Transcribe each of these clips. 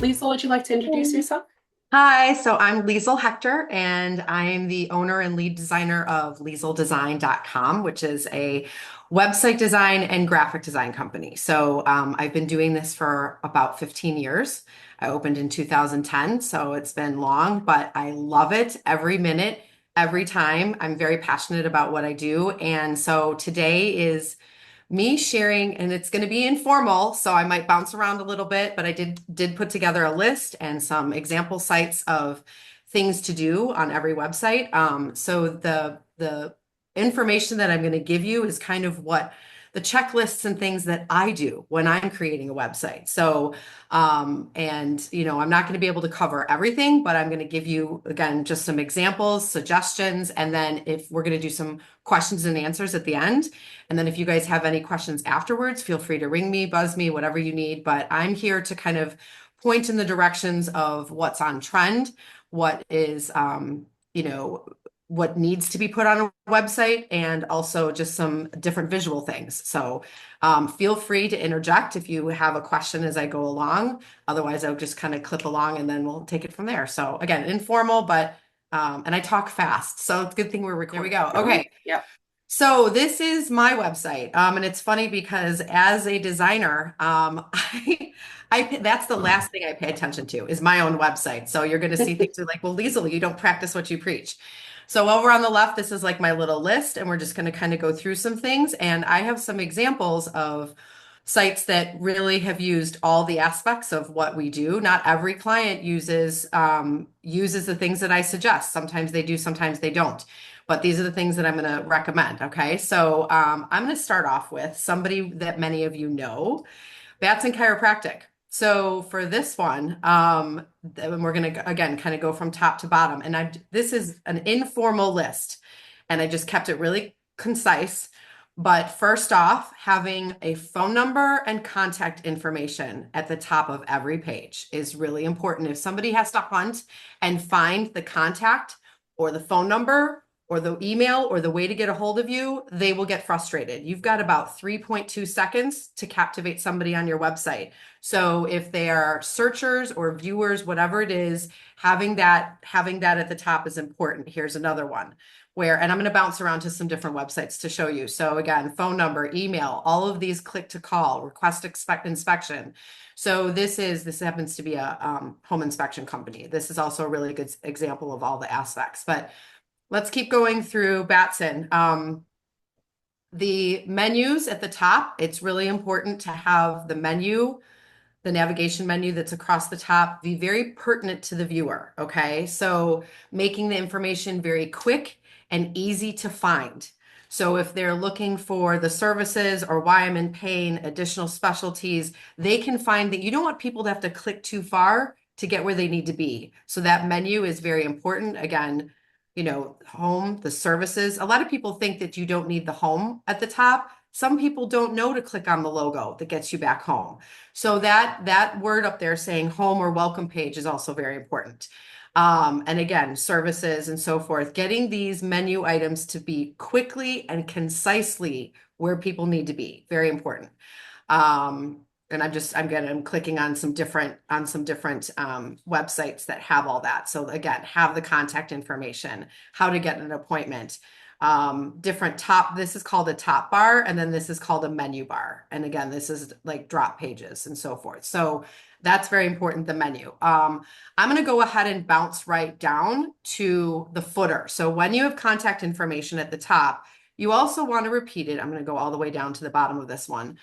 Lisl, would you like to introduce yourself? Hi, so I'm Lisl Hector, and I'm the owner and lead designer of LiesLDesign.com, which is a website design and graphic design company. I've been doing this for about 15 years. I opened in 2010, so it's been long, but I love it every minute, every time. I'm very passionate about what I do. And so today is me sharing, and it's going to be informal, so I might bounce around a little bit, but I did put together a list and some example sites of things to do on every website. So the information that I'm going to give you is kind of what the checklists and things that I do when I'm creating a website. I'm not going to be able to cover everything, but I'm going to give you, again, just some examples, suggestions, and then if we're going to do some questions and answers at the end. And then if you guys have any questions afterwards, feel free to ring me, buzz me, whatever you need. But I'm here to kind of point in the directions of what's on trend, what is, you know, what needs to be put on a website, and also just some different visual things. Feel free to interject if you have a question as I go along. Otherwise, I'll just kind of clip along and then we'll take it from there. So again, informal, but and I talk fast. So it's a good thing we're recording. There we go. Oh, Okay. yep. So this is my website, and it's funny because as a designer, that's the last thing I pay attention to is my own website. So you're going to see things like, well, Liesl, you don't practice what you preach. So over on the left, this is like my little list, and we're just going to kind of go through some things. And I have some examples of sites that really have used all the aspects of what we do. Not every client uses the things that I suggest. Sometimes they do, sometimes they don't. But these are the things that I'm going to recommend. Okay. I'm going to start off with somebody that many of you know, Bats and Chiropractic. So for this one, we're going to again kind of go from top to bottom. This is an informal list, and I just kept it really concise. But first off, having a phone number and contact information at the top of every page is really important. If somebody has to hunt and find the contact or the phone number or the email or the way to get a hold of you, they will get frustrated. You've got about 3.2 seconds to captivate somebody on your website. So if they are searchers or viewers, whatever it is, having that at the top is important. Here's another one and I'm going to bounce around to some different websites to show you. So again, phone number, email, all of these click to call, request inspection. So this happens to be a home inspection company. This is also a really good example of all the aspects, but let's keep going through Batson. The menus at the top, it's really important to have the navigation menu that's across the top, be very pertinent to the viewer. Okay. So making the information very quick and easy to find. So if they're looking for the services or why I'm in pain, additional specialties, they can find that you don't want people to have to click too far to get where they need to be. So that menu is very important. Again, home, the services. A lot of people think that you don't need the home at the top. Some people don't know to click on the logo that gets you back home. So that word up there saying home or welcome page is also very important. And again, services and so forth, getting these menu items to be quickly and concisely where people need to be, very important. And I'm clicking on some different websites that have all that. So again, have the contact information, how to get an appointment, this is called a top bar, and then this is called a menu bar. And again, this is like drop pages and so forth. So that's very important, the menu. I'm going to go ahead and bounce right down to the footer. So when you have contact information at the top, you also want to repeat it. I'm going to go all the way down to the bottom of this one.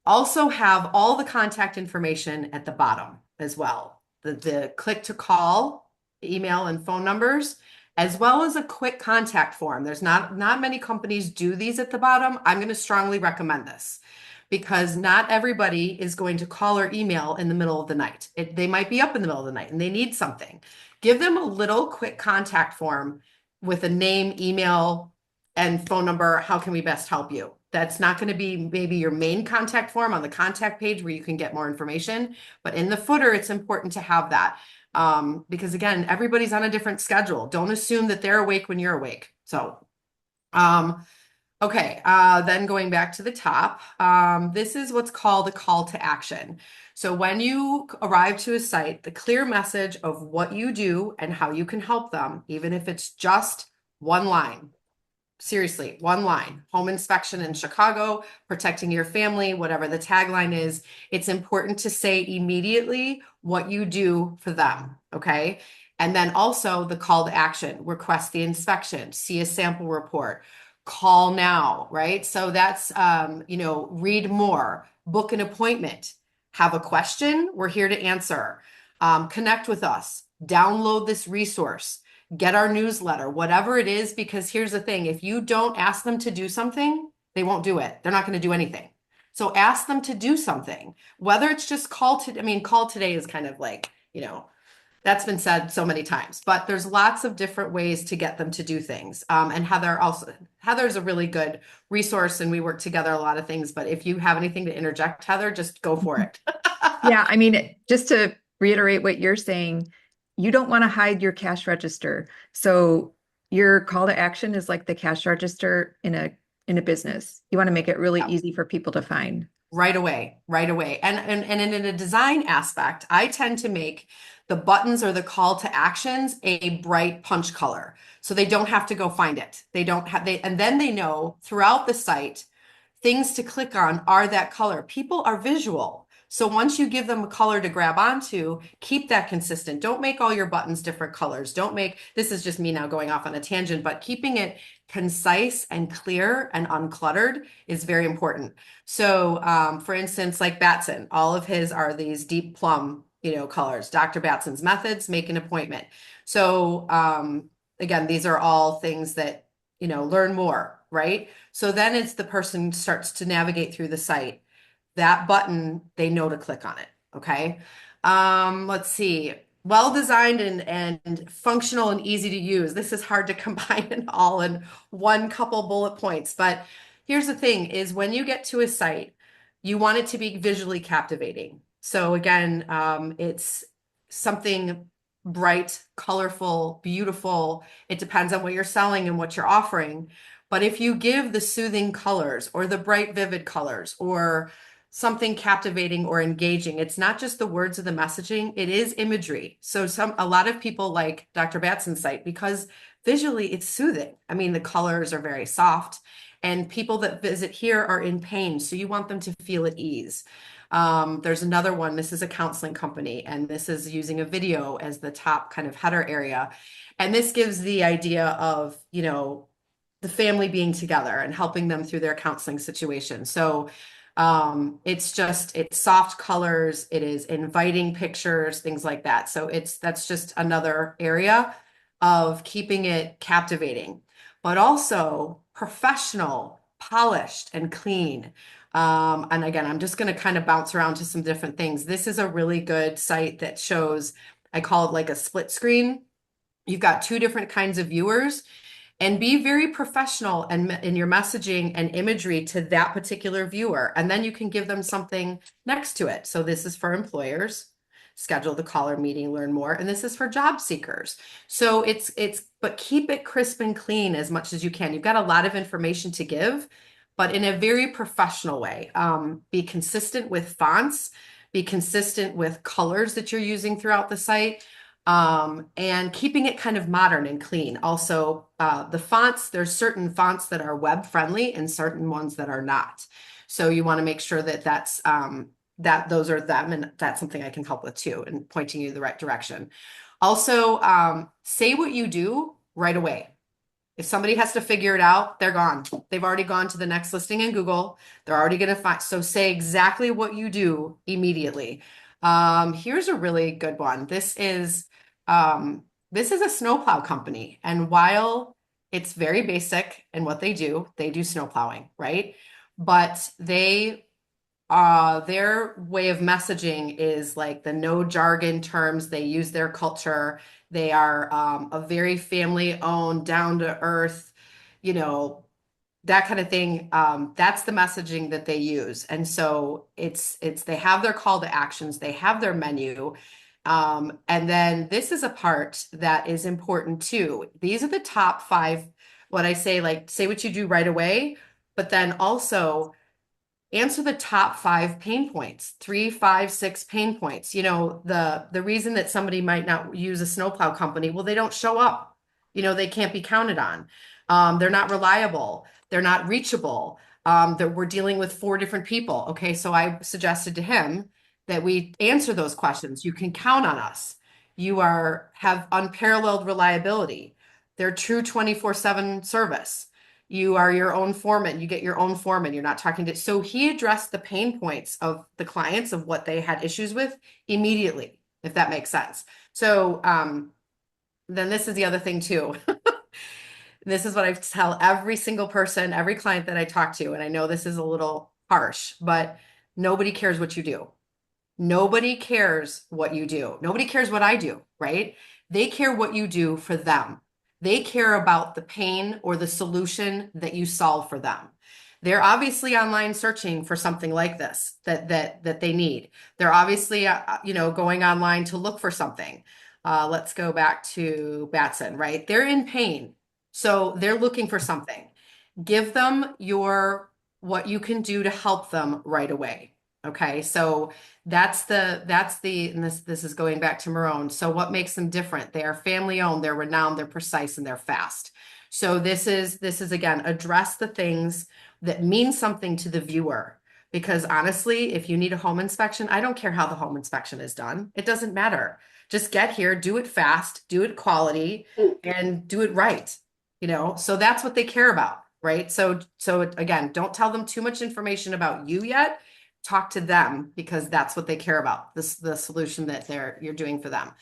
Also have all the contact information at the bottom as well. The click to call, email and phone numbers, as well as a quick contact form. There's not many companies do these at the bottom. I'm going to strongly recommend this because not everybody is going to call or email in the middle of the night. They might be up in the middle of the night and they need something. Give them a little quick contact form with a name, email, and phone number. How can we best help you? That's not going to be maybe your main contact form on the contact page where you can get more information, but in the footer, it's important to have that. Because again, everybody's on a different schedule. Don't assume that they're awake when you're awake. So, Okay, then going back to the top, this is what's called a call to action. So when you arrive to a site, the clear message of what you do and how you can help them, even if it's just one line. Seriously, one line, home inspection in Chicago, protecting your family, whatever the tagline is, it's important to say immediately what you do for them. Okay. And then also the call to action, request the inspection, see a sample report, call now, right? So that's, read more, book an appointment, have a question, we're here to answer, connect with us, download this resource, get our newsletter, whatever it is, because here's the thing, if you don't ask them to do something, they won't do it. They're not going to do anything. So ask them to do something, whether it's just call today is kind of like, that's been said so many times, but there's lots of different ways to get them to do things. And Heather's a really good resource and we work together a lot of things, but if you have anything to interject, Heather, just go for it. Yeah, I mean, just to reiterate what you're saying, you don't want to hide your cash register. So your call to action is like the cash register in a business. You want to make it really Yeah. easy for people to find. Right away, right away. And in a design aspect, I tend to make the buttons or the call to actions a bright punch color. So they don't have to go find it. And then they know throughout the site, things to click on are that color. People are visual. So once you give them a color to grab onto, keep that consistent. Don't make all your buttons different colors. This is just me now going off on a tangent, but keeping it concise and clear and uncluttered is very important. So, for instance, like Batson, all of his are these deep plum, colors. Dr. Batson's methods, make an appointment. So, again, these are all things that, learn more, right? So then it's the person starts to navigate through the site. That button, they know to click on it. Okay. Let's see. Well designed and functional and easy to use. This is hard to combine it all in one couple bullet points, but here's the thing is when you get to a site, you want it to be visually captivating. So again, it's something bright, colorful, beautiful. It depends on what you're selling and what you're offering. But if you give the soothing colors or the bright, vivid colors or something captivating or engaging, it's not just the words of the messaging, it is imagery. So a lot of people like Dr. Batson's site because visually it's soothing. I mean, the colors are very soft and people that visit here are in pain. So you want them to feel at ease. There's another one. This is a counseling company, and this is using a video as the top kind of header area. And this gives the idea of, the family being together and helping them through their counseling situation. So it's soft colors, it is inviting pictures, things like that. So that's just another area of keeping it captivating, but also professional, polished, and clean. And again, I'm just going to kind of bounce around to some different things. This is a really good site that shows, I call it like a split screen. You've got two different kinds of viewers and be very professional and in your messaging and imagery to that particular viewer. And then you can give them something next to it. So this is for employers, schedule the caller meeting, learn more. And this is for job seekers. So but keep it crisp and clean as much as you can. You've got a lot of information to give, but in a very professional way. Be consistent with fonts, be consistent with colors that you're using throughout the site. And keeping it kind of modern and clean. Also, the fonts, there's certain fonts that are web friendly and certain ones that are not. So you want to make sure that those are them, and that's something I can help with too, and pointing you the right direction. Also, say what you do right away. If somebody has to figure it out, they're gone. They've already gone to the next listing in Google. They're already going to find. So say exactly what you do immediately. Here's a really good one. This is a snowplow company, and while it's very basic in what they do snow plowing, right? But their way of messaging is like the no jargon terms. They use their culture. They are a very family owned, down to earth, you know, that kind of thing. That's the messaging that they use. And so they have their call to actions, they have their menu. And then this is a part that is important too. These are the top five, what I say, like say what you do right away. but then also answer the top 5 pain points, 3, 5, 6 pain points. You know, the reason that somebody might not use a snowplow company, well, they don't show up. You know, they can't be counted on. They're not reliable. They're not reachable. That we're dealing with 4 different people. Okay, so I suggested to him that we answer those questions. You can count on us. You have unparalleled reliability. They're true 24/7 service. You are your own foreman. You get your own foreman. You're not talking to. So he addressed the pain points of the clients of what they had issues with immediately, if that makes sense. So then this is the other thing too. This is what I tell every single person, every client that I talk to. And I know this is a little harsh, but nobody cares what you do. Nobody cares what you do. Nobody cares what I do, right? They care what you do for them. They care about the pain or the solution that you solve for them. They're obviously online searching for something like this that they need. They're obviously going online to look for something. Let's go back to Batson, right? They're in pain. So they're looking for something. Give them what you can do to help them right away. Okay, so that's and this is going back to Marone. So what makes them different? They are family owned, they're renowned, they're precise, and they're fast. So this is again, address the things that mean something to the viewer. Because honestly, if you need a home inspection, I don't care how the home inspection is done. It doesn't matter. Just get here, do it fast, do it quality, and do it right. You know, so that's what they care about, right? So again, don't tell them too much information about you yet. Talk to them because that's what they care about, the solution that you're doing for them.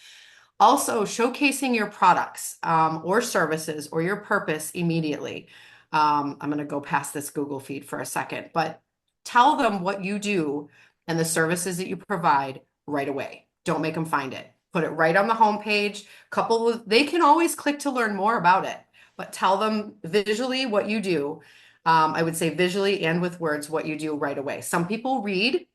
Also, showcasing your products or services or your purpose immediately. I'm going to go past this Google feed for a second, but tell them what you do and the services that you provide right away. Don't make them find it. Put it right on the homepage. They can always click to learn more about it, but tell them visually what you do. I would say visually and with words what you do right away. Some people read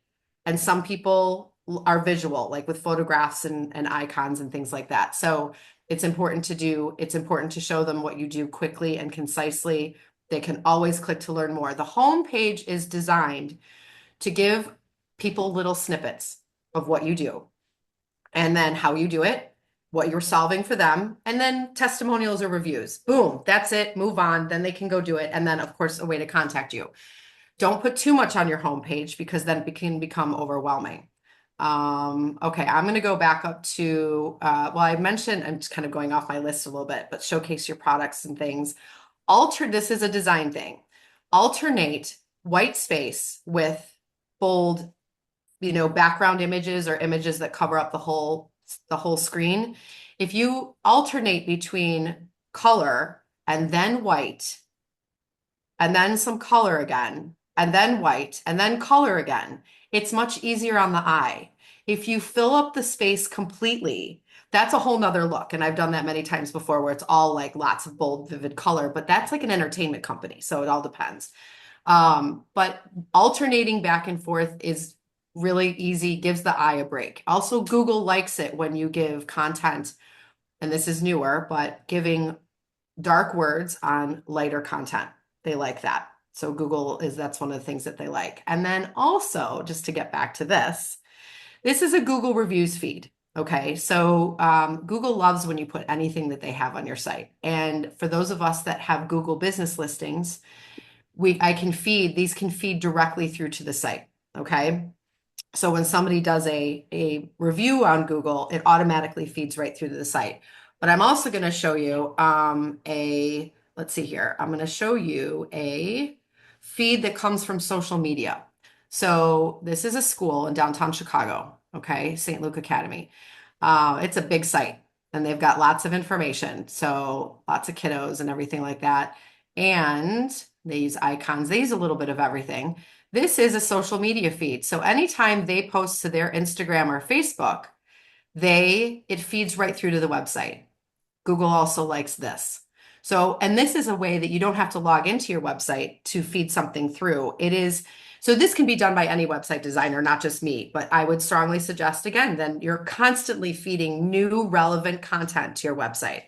and some people are visual, like with photographs and icons and things like that. So it's important to show them what you do quickly and concisely. They can always click to learn more. The homepage is designed to give people little snippets of what you do and then how you do it, what you're solving for them, and then testimonials or reviews. Boom, that's it, move on, then they can go do it. And then of course, a way to contact you. Don't put too much on your homepage because then it can become overwhelming. Okay, I'm going to go back up to, I mentioned, I'm just kind of going off my list a little bit, but showcase your products and things. This is a design thing. Alternate white space with bold, background images or images that cover up the whole screen. If you alternate between color and then white, and then some color again, and then white, and then color again, it's much easier on the eye. If you fill up the space completely, that's a whole nother look. And I've done that many times before where it's all like lots of bold, vivid color, but that's like an entertainment company. So it all depends. But alternating back and forth is really easy, gives the eye a break. Also, Google likes it when you give content, and this is newer, but giving dark words on lighter content. They like that. So that's one of the things that they like. And then also, just to get back to this is a Google reviews feed. Okay, so Google loves when you put anything that they have on your site. And for those of us that have Google business listings, these can feed directly through to the site. Okay. So when somebody does a review on Google, it automatically feeds right through to the site. But I'm also going to show you let's see here. I'm going to show you a feed that comes from social media. So this is a school in downtown Chicago, okay, St. Luke Academy. It's a big site and they've got lots of information. So lots of kiddos and everything like that. And they use icons. They use a little bit of everything. This is a social media feed. So anytime they post to their Instagram or Facebook, it feeds right through to the website. Google also likes this. So, and this is a way that you don't have to log into your website to feed something through. So this can be done by any website designer, not just me, but I would strongly suggest, again, then you're constantly feeding new relevant content to your website.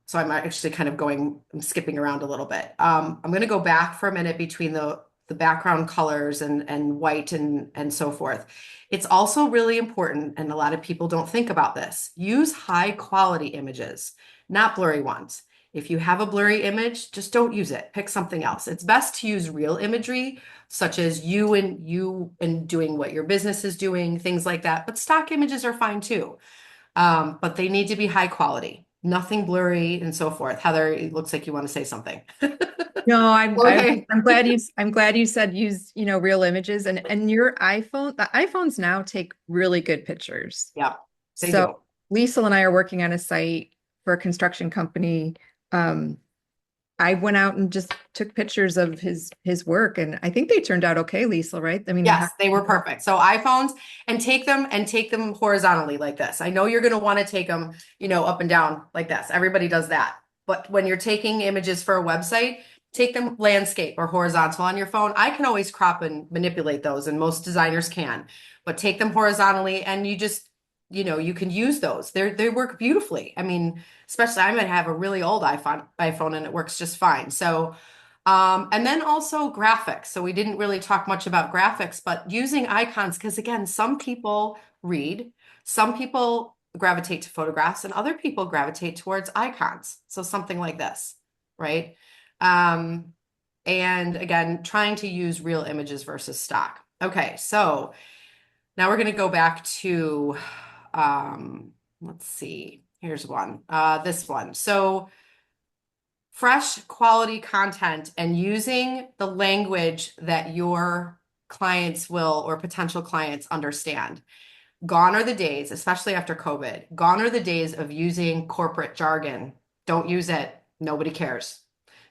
So I'm actually kind of I'm skipping around a little bit. I'm going to go back for a minute between the background colors and white and so forth. It's also really important, and a lot of people don't think about this. Use high quality images, not blurry ones. If you have a blurry image, just don't use it. Pick something else. It's best to use real imagery, such as you and doing what your business is doing, things like that. But stock images are fine too. But they need to be high quality, nothing blurry and so forth. Heather, it looks like you want to say something. No, Okay. I'm glad you said use, real images and your the iPhones now take really good pictures. Yeah, they So do. Lisl and I are working on a site for a construction company. Um, I went out and just took pictures of his work, and I think they turned out okay, Lisl, right? I mean, Yes, they were perfect. So iPhones, and take them horizontally like this. I know you're going to want to take them, up and down like this. Everybody does that. But when you're taking images for a website, take them landscape or horizontal on your phone. I can always crop and manipulate those, and most designers can. But take them horizontally, and you just, you can use those. They work beautifully. I mean, especially I might have a really old iPhone and it works just fine. So and then also graphics. So we didn't really talk much about graphics, but using icons, because again, some people read, some people gravitate to photographs, and other people gravitate towards icons. So something like this, right? Um, and again, trying to use real images versus stock. Okay, so now we're going to go back to, let's see, here's one, this one. So fresh quality content and using the language that your clients will or potential clients understand. Gone are the days, especially after COVID, gone are the days of using corporate jargon. Don't use it. Nobody cares.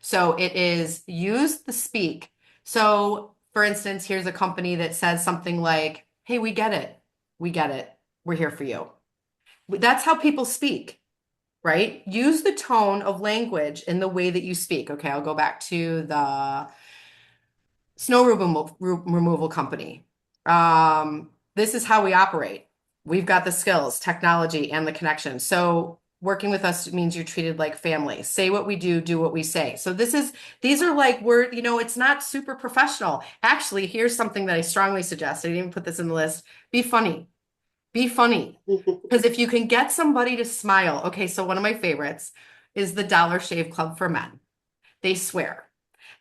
So it is use the speak. So for instance, here's a company that says something like, hey, we get it. We get it. We're here for you. That's how people speak, right? Use the tone of language in the way that you speak. Okay, I'll go back to the snow removal company. This is how we operate. We've got the skills, technology, and the connection. So working with us means you're treated like family. Say what we do what we say. So these are like it's not super professional. Actually, here's something that I strongly suggest. I didn't even put this in the list. Be funny. Be funny. Because if you can get somebody to smile, okay, so one of my favorites is the Dollar Shave Club for Men. They swear.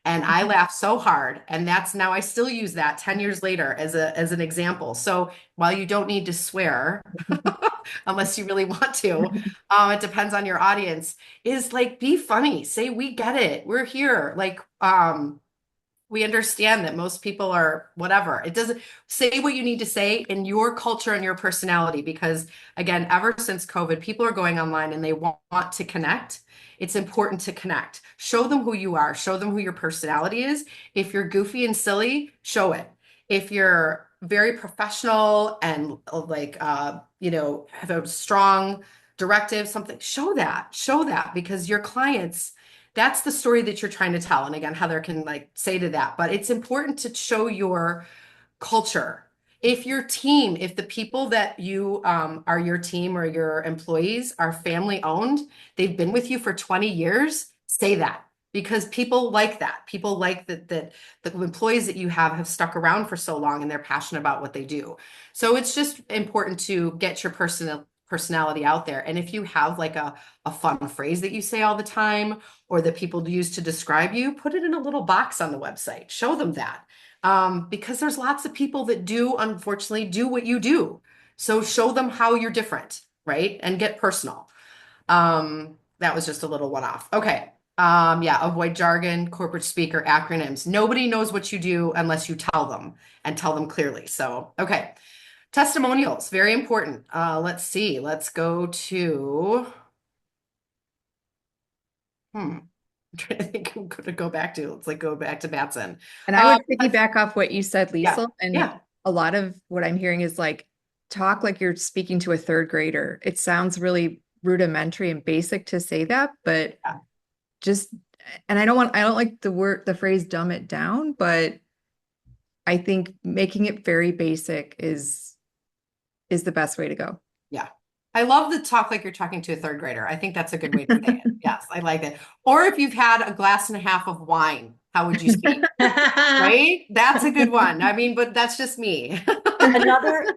And I laugh so hard. And that's now I still use that 10 years later as an example. So while you don't need to swear, unless you really want to, it depends on your audience, is like be funny. Say we get it. We're here. Like we understand that most people are whatever. It doesn't say what you need to say in your culture and your personality, because again, ever since COVID, people are going online and they want to connect. It's important to connect. Show them who you are, show them who your personality is. If you're goofy and silly, show it. If you're very professional and have a strong directive, something, show that because your clients, that's the story that you're trying to tell. And again, Heather can say to that, but it's important to show your culture. If the people that you are your team or your employees are family owned, they've been with you for 20 years, say that because people like that. People like that the employees that you have stuck around for so long and they're passionate about what they do. So it's just important to get your personality out there. And if you have a fun phrase that you say all the time or that people use to describe you, put it in a little box on the website. Show them that. Because there's lots of people that unfortunately do what you do. So show them how you're different, right? And get personal. That was just a little one-off. Okay. Yeah, avoid jargon, corporate speak, or acronyms. Nobody knows what you do unless you tell them and tell them clearly. So, okay. Testimonials, very important. Let's see. Let's go to, I'm trying to think I'm going to go back to. Let's go back to Batson. And I would piggyback off what you said, Yeah, Lisl. And yeah. a lot of what I'm hearing is talk like you're speaking to a third grader. It sounds really rudimentary and basic to say that, but Yeah. and I don't like the phrase dumb it down, but I think making it very basic is the best way to go. Yeah. I love the talk like you're talking to a third grader. I think that's a good way to say it. Yes, I like it. Or if you've had a glass and a half of wine, how would you speak? Right? That's a good one. I mean, but that's just me.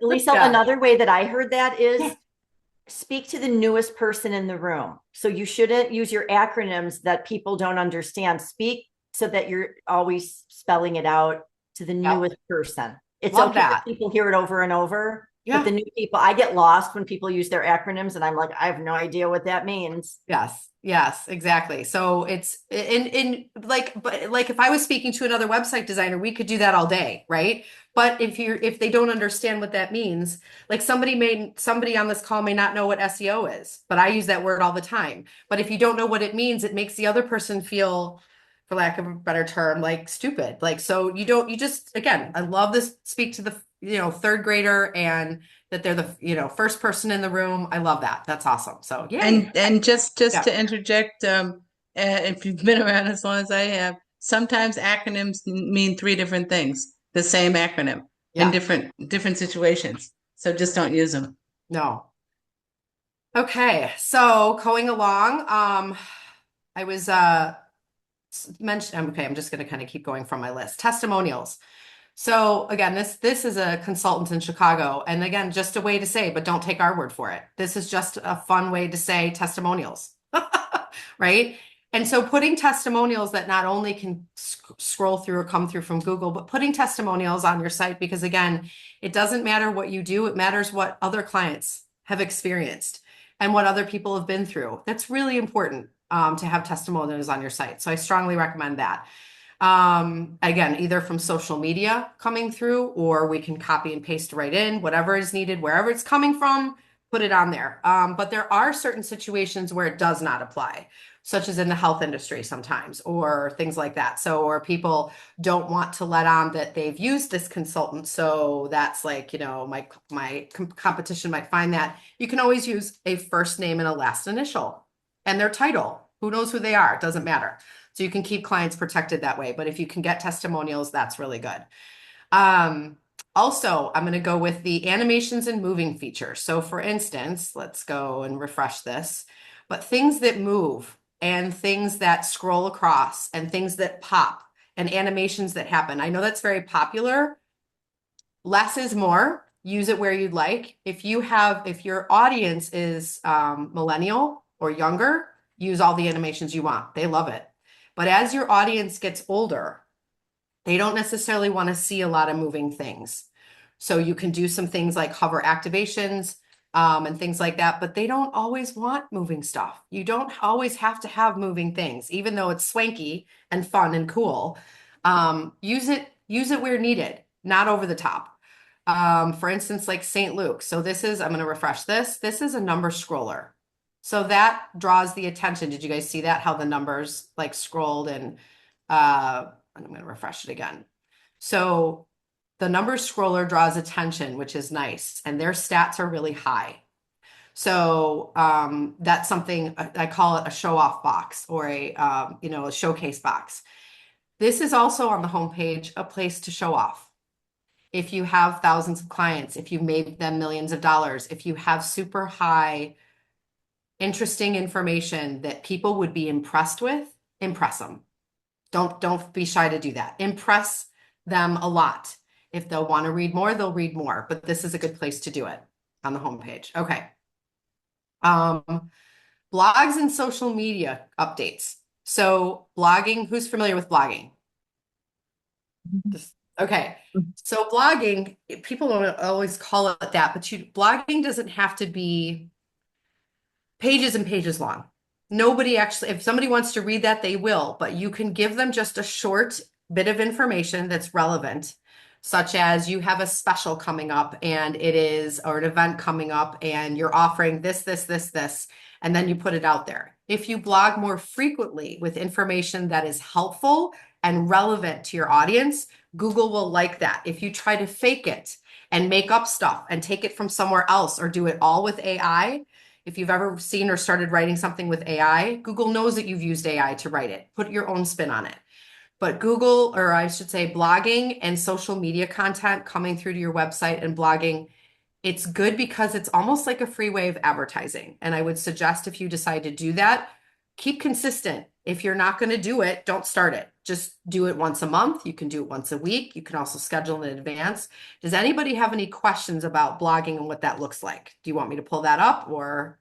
Lisa, Yeah. another way that I heard that is speak to the newest person in the room. So you shouldn't use your acronyms that people don't understand. Speak so that you're always spelling it out to the newest person. It's Love okay that. if people hear it over and over, Yeah. but the new people, I get lost when people use their acronyms and I'm like, I have no idea what that means. Yes, yes, exactly. So it's in like, but like if I was speaking to another website designer, we could do that all day, right? But if they don't understand what that means, like somebody on this call may not know what SEO is, but I use that word all the time. But if you don't know what it means, it makes the other person feel, for lack of a better term, like stupid. Like, so you just, again, I love this, speak to the, third grader, and that they're the, first person in the room. I love that. That's awesome. So yeah. And just Yeah. to interject, if you've been around as long as I have, sometimes acronyms mean three different things, the same acronym in Yeah. different situations. So just don't use them. No. Okay, so going along, I was mentioned, okay, I'm just going to kind of keep going from my list. Testimonials. So again, this is a consultant in Chicago, and again, just a way to say, but don't take our word for it. This is just a fun way to say testimonials, right? And so putting testimonials that not only can scroll through or come through from Google, but putting testimonials on your site, because again, it doesn't matter what you do, it matters what other clients have experienced and what other people have been through. That's really important to have testimonials on your site. So I strongly recommend that. Again, either from social media coming through, or we can copy and paste right in, whatever is needed, wherever it's coming from, put it on there. But there are certain situations where it does not apply, such as in the health industry sometimes, or things like that. So, or people don't want to let on that they've used this consultant. So that's like, my competition might find that. You can always use a first name and a last initial and their title. Who knows who they are? It doesn't matter. So you can keep clients protected that way. But if you can get testimonials, that's really good. Also, I'm going to go with the animations and moving feature. So for instance, let's go and refresh this. But things that move and things that scroll across and things that pop and animations that happen. I know that's very popular. Less is more. Use it where you'd like. If your audience is millennial or younger, use all the animations you want. They love it. But as your audience gets older, they don't necessarily want to see a lot of moving things. So you can do some things like hover activations and things like that, but they don't always want moving stuff. You don't always have to have moving things, even though it's swanky and fun and cool. Use it where needed, not over the top. For instance, like St. Luke. So I'm going to refresh this. This is a number scroller. So that draws the attention. Did you guys see that? How the numbers like scrolled and I'm going to refresh it again. So the numbers scroller draws attention, which is nice. And their stats are really high. So that's something I call it a show off box or a showcase box. This is also on the homepage, a place to show off. If you have thousands of clients, if you've made them millions of dollars, if you have super high, interesting information that people would be impressed with, impress them. Don't be shy to do that. Impress them a lot. If they'll want to read more, they'll read more, but this is a good place to do it on the homepage. Okay. Blogs and social media updates. So blogging, who's familiar with blogging? Okay. So blogging, people don't always call it that, but blogging doesn't have to be pages and pages long. Nobody actually, if somebody wants to read that, they will, but you can give them just a short bit of information that's relevant, such as you have a special coming up and or an event coming up and you're offering this, and then you put it out there. If you blog more frequently with information that is helpful and relevant to your audience, Google will like that. If you try to fake it and make up stuff and take it from somewhere else or do it all with AI, if you've ever seen or started writing something with AI, Google knows that you've used AI to write it. Put your own spin on it. But Google, or I should say blogging and social media content coming through to your website and blogging it's good because it's almost like a free way of advertising. And I would suggest if you decide to do that, keep consistent. If you're not going to do it, don't start it. Just do it once a month. You can do it once a week. You can also schedule in advance. Does anybody have any questions about blogging and what that looks like? Do you want me to pull that up or?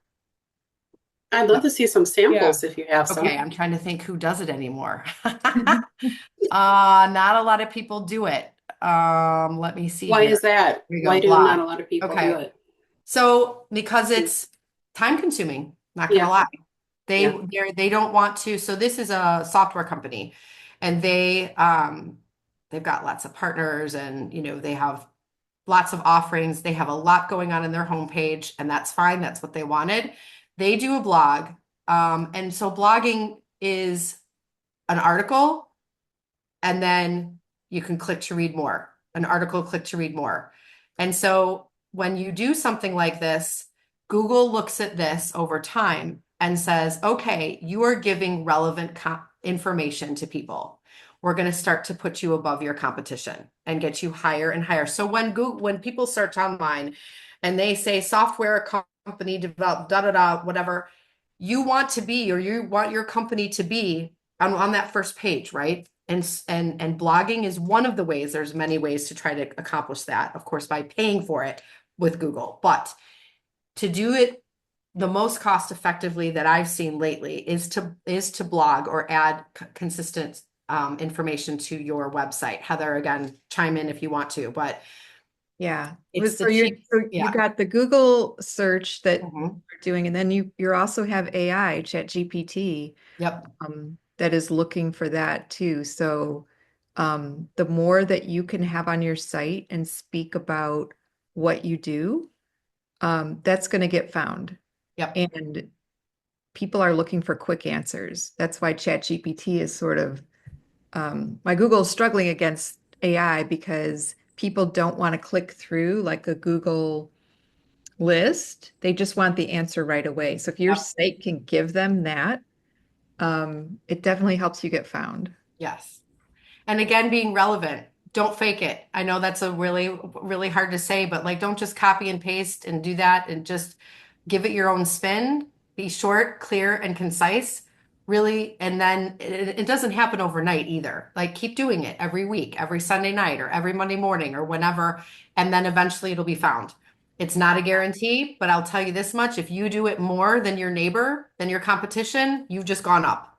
I'd love to see some samples if you have some. Okay, I'm trying to think who does it anymore. Not a lot of people do it. Let me see Why here. is that? Here we go, Why do blog. not a lot of people Okay. do it? So because it's time consuming, not gonna Yeah. lie. Yeah. They don't want to. So this is a software company and they've got lots of partners and they have lots of offerings. They have a lot going on in their homepage and that's fine. That's what they wanted. They do a blog. And so blogging is an article and then you can click to read more. An article, click to read more. And so when you do something like this, Google looks at this over time and says, okay, you are giving relevant information to people. We're going to start to put you above your competition and get you higher and higher. So when people search online and they say software company developed, whatever, you want to be, or you want your company to be on that first page, right? And blogging is one of the ways. There's many ways to try to accomplish that, of course, by paying for it with Google. But to do it the most cost effectively that I've seen lately is to blog or add consistent information to your website. Heather, again, chime in if you want to, but Yeah. it's So the you're, cheap. so Yeah. you got the Google search that Mhm. you're doing, and then you also have AI, Chat GPT, Yep. that is looking for that too. So the more that you can have on your site and speak about what you do, that's going to get found. Yep. And people are looking for quick answers. That's why Chat GPT is sort of my Google is struggling against AI because people don't want to click through like a Google list. They just want the answer right away. So if your Yep. site can give them that, it definitely helps you get found. Yes. And again, being relevant. Don't fake it. I know that's a really, really hard to say, but like, don't just copy and paste and do that and just give it your own spin. Be short, clear, and concise. Really. And then it doesn't happen overnight either. Like, keep doing it every week, every Sunday night, or every Monday morning, or whenever. And then eventually it'll be found. It's not a guarantee, but I'll tell you this much. If you do it more than your neighbor, than your competition, you've just gone up.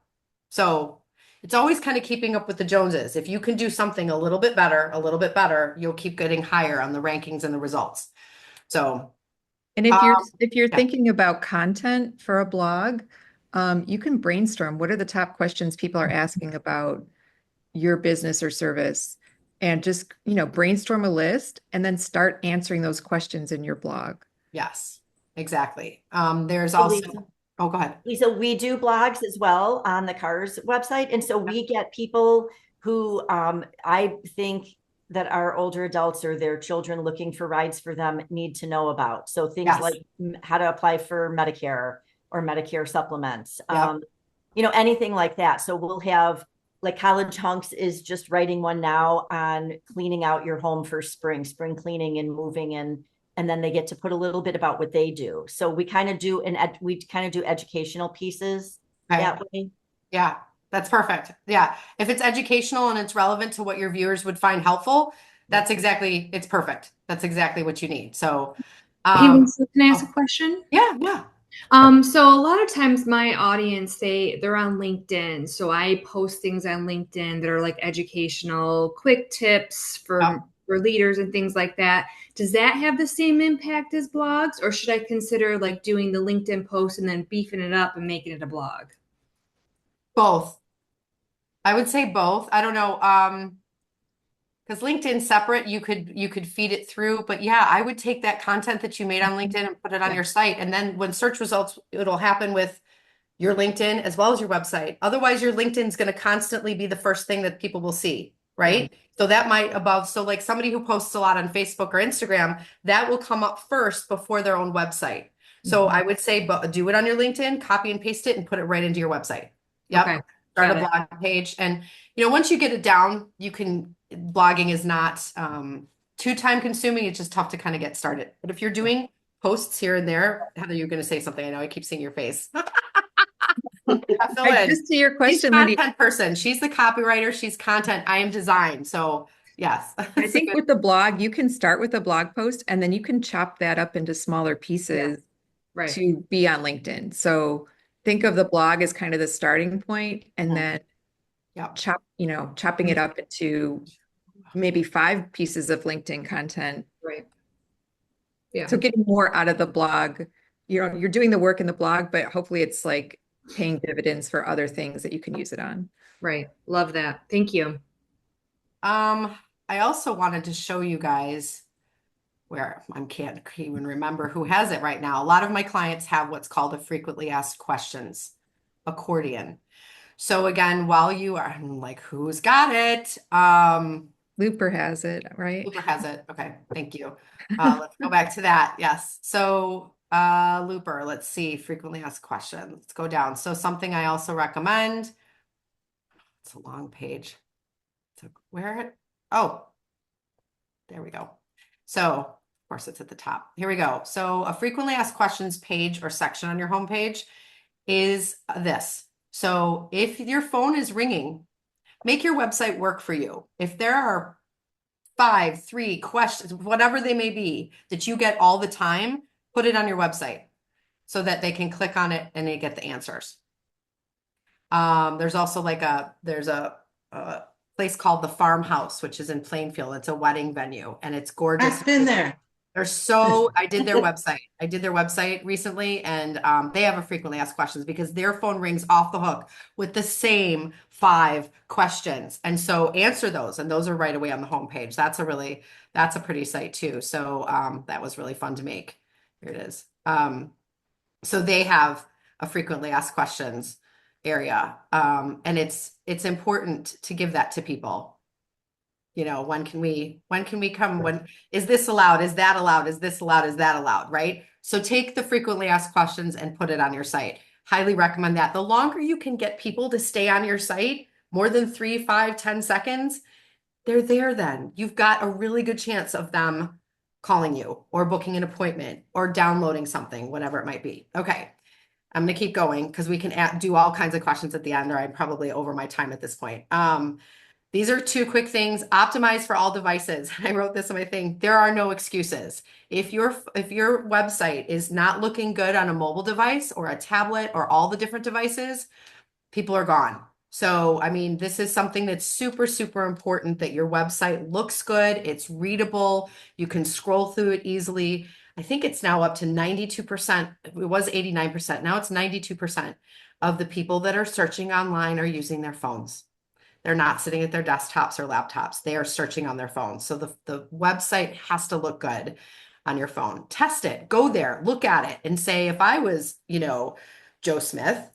So it's always kind of keeping up with the Joneses. If you can do something a little bit better, you'll keep getting higher on the rankings and the results. So, And if you're yeah. thinking about content for a blog, you can brainstorm. What are the top questions people are asking about your business or service? And just, brainstorm a list and then start answering those questions in your blog. Yes, exactly. There's So, also, Lisa, oh, go ahead. Lisa, we do blogs as well on the Cars website. And so we get people who I think that our older adults or their children looking for rides for them need to know about. So things Yes. like how to apply for Medicare or Medicare supplements, Yep. Anything like that. So we'll have like College Hunks is just writing one now on cleaning out your home for spring cleaning and moving and then they get to put a little bit about what they do. So we kind of do educational pieces Okay. that way. Yeah, that's perfect. Yeah. If it's educational and it's relevant to what your viewers would find helpful, it's perfect. That's exactly what you need. So, Hey, Lisa, can I ask a oh, question? yeah. So a lot of times my audience, they're on LinkedIn. So I post things on LinkedIn that are like educational, quick tips Yep. for leaders and things like that. Does that have the same impact as blogs, or should I consider like doing the LinkedIn post and then beefing it up and making it a blog? Both. I would say both. I don't know. Because LinkedIn's separate, you could feed it through, but yeah, I would take that content that you made on LinkedIn and put it on Yeah. your site. And then when search results, it'll happen with your LinkedIn as well as your website. Otherwise, your LinkedIn's going to constantly be the first thing that people will see, right? So that might so like somebody who posts a lot on Facebook or Instagram, that will come up first before their own website. So I would say, but do it on your LinkedIn, copy and paste it and put it right into your website. Yep. Okay, Start a got it. blog page. And, once you get it down, blogging is not, too time consuming. It's just tough to kind of get started. But if you're doing posts here and there, Heather, you're going to say something. I know I keep seeing your face. Fill in. Just to your She's question, Wendy, content person. She's the copywriter. She's content. I am design. So yes. I think with the blog, you can start with a blog post and then you can chop that up into smaller pieces Right. to be on LinkedIn. So think of the blog as kind of the starting point and Mhm. then Yep. chopping it up into maybe 5 pieces of LinkedIn content. Right. Yeah. So getting more out of the blog, you're doing the work in the blog, but hopefully it's like paying dividends for other things that you can use it on. Right. Love that. Thank you. I also wanted to show you guys where I can't even remember who has it right now. A lot of my clients have what's called a frequently asked questions accordion. So again, while you are, I'm like, who's got it? Looper has it, right? Looper has it. Okay, thank you. Let's go back to that. Yes. So Looper, let's see, frequently asked questions. Let's go down. So something I also recommend. It's a long page. So oh, there we go. So of course it's at the top. Here we go. So a frequently asked questions page or section on your homepage is this. So if your phone is ringing, make your website work for you. If there are 5, 3 questions, whatever they may be, that you get all the time, put it on your website so that they can click on it and they get the answers. There's also there's a place called the Farmhouse, which is in Plainfield. It's a wedding venue and it's gorgeous. I've been there. I did their website. I did their website recently and they have a frequently asked questions because their phone rings off the hook with the same 5 questions. And so answer those and those are right away on the homepage. That's a pretty site too. So that was really fun to make. Here it is. So they have a frequently asked questions area. And it's important to give that to people. When can we come? When is this allowed? Is that allowed? Is this allowed? Is that allowed? Right? So take the frequently asked questions and put it on your site. Highly recommend that. The longer you can get people to stay on your site, more than 3, 5, 10 seconds, they're there then. You've got a really good chance of them calling you or booking an appointment or downloading something, whatever it might be. Okay. I'm going to keep going because we can do all kinds of questions at the end, or I'm probably over my time at this point. These are 2 quick things. Optimize for all devices. I wrote this in my thing. There are no excuses. If your website is not looking good on a mobile device or a tablet or all the different devices, people are gone. So, I mean, this is something that's super, super important that your website looks good. It's readable. You can scroll through it easily. I think it's now up to 92%. It was 89%. Now it's 92% of the people that are searching online are using their phones. They're not sitting at their desktops or laptops. They are searching on their phones. So the website has to look good on your phone. Test it, go there, look at it and say, if I was, Joe Smith,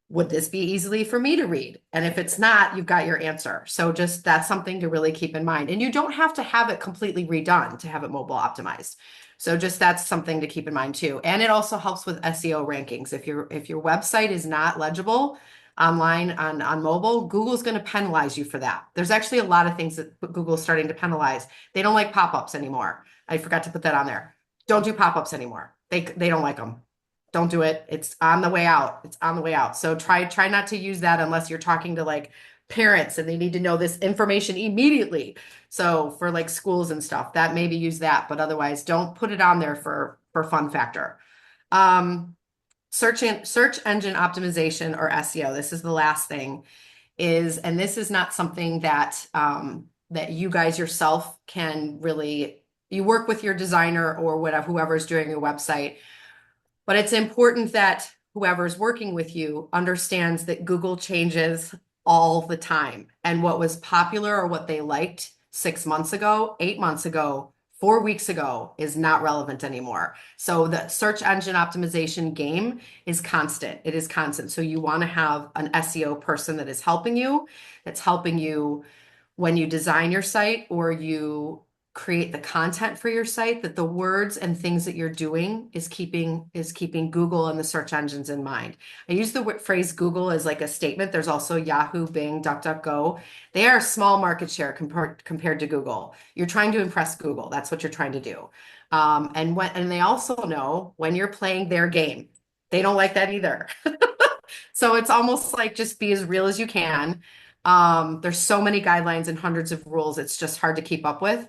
would this be easily for me to read? And if it's not, you've got your answer. So just that's something to really keep in mind. And you don't have to have it completely redone to have it mobile optimized. So just that's something to keep in mind too. And it also helps with SEO rankings. If your website is not legible online on mobile, Google's going to penalize you for that. There's actually a lot of things that Google's starting to penalize. They don't like pop-ups anymore. I forgot to put that on there. Don't do pop-ups anymore. They don't like them. Don't do it. It's on the way out. It's on the way out. So try not to use that unless you're talking to like parents and they need to know this information immediately. So for like schools and stuff, that maybe use that, but otherwise don't put it on there for fun factor. Search engine optimization or SEO. This is the last thing and this is not something that that you guys yourself can really, you work with your designer or whatever, whoever's doing your website. But it's important that whoever's working with you understands that Google changes all the time. And what was popular or what they liked 6 months ago, 8 months ago, 4 weeks ago is not relevant anymore. So the search engine optimization game is constant. It is constant. So you want to have an SEO person that is helping you, that's helping you when you design your site or you create the content for your site, that the words and things that you're doing is keeping Google and the search engines in mind. I use the phrase Google as like a statement. There's also Yahoo, Bing, DuckDuckGo. They are a small market share compared to Google. You're trying to impress Google. That's what you're trying to do. And they also know when you're playing their game. They don't like that either. So it's almost like just be as real as you can. There's so many guidelines and hundreds of rules. It's just hard to keep up with.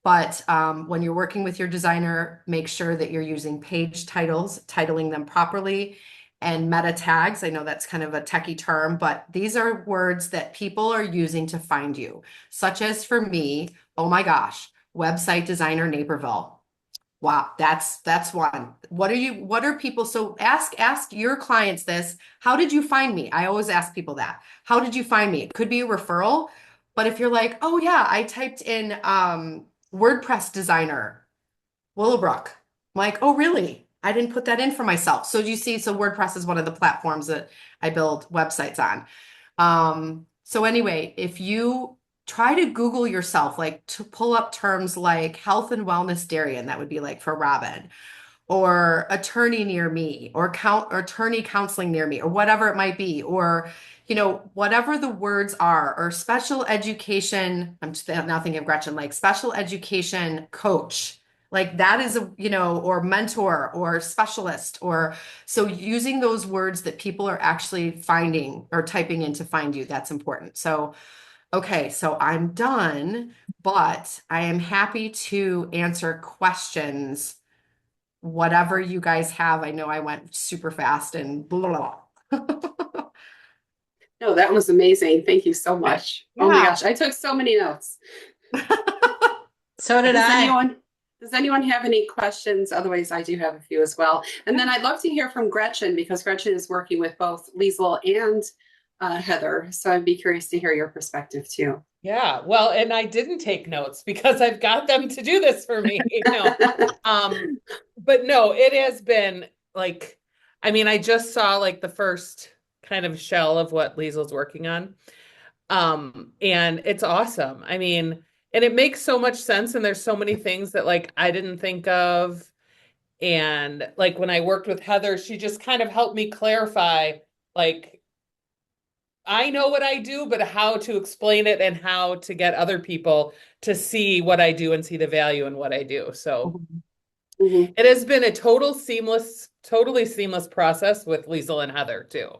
But when you're working with your designer, make sure that you're using page titles, titling them properly, and meta tags. I know that's kind of a techie term, but these are words that people are using to find you, such as for me, oh my gosh, website designer Naperville. Wow, that's one. What are people, so ask your clients this, how did you find me? I always ask people that. How did you find me? It could be a referral, but if you're like, oh yeah, I typed in WordPress designer Willowbrook. I'm like, oh really? I didn't put that in for myself. So you see, so WordPress is one of the platforms that I build websites on. So anyway, if you try to Google yourself, like to pull up terms like health and wellness Darien, that would be like for Robin, or attorney near me, or attorney counseling near me, or whatever it might be, or whatever the words are, or special education. I'm just now thinking of Gretchen, like special education coach, like that is or mentor or specialist, or so using those words that people are actually finding or typing in to find you, that's important. So okay, so I'm done, but I am happy to answer questions, whatever you guys have. I know I went super fast and blah, blah. No, that was amazing. Thank you so much. Oh my Yeah. gosh, I took so many notes. So did I. Does anyone have any questions? Otherwise, I do have a few as well. And then I'd love to hear from Gretchen, because Gretchen is working with both Lisl and Heather. So I'd be curious to hear your perspective too. Yeah, well, and I didn't take notes because I've got them to do this for me. But no, it has been like, I mean, I just saw like the first kind of shell of what Liesel's working on. And it's awesome. I mean, and it makes so much sense, and there's so many things that like I didn't think of. And like when I worked with Heather, she just kind of helped me clarify, like, I know what I do, but how to explain it and how to get other people to see what I do and see the value in what I do. So Mhm. it has been a totally seamless process with Liesl and Heather too.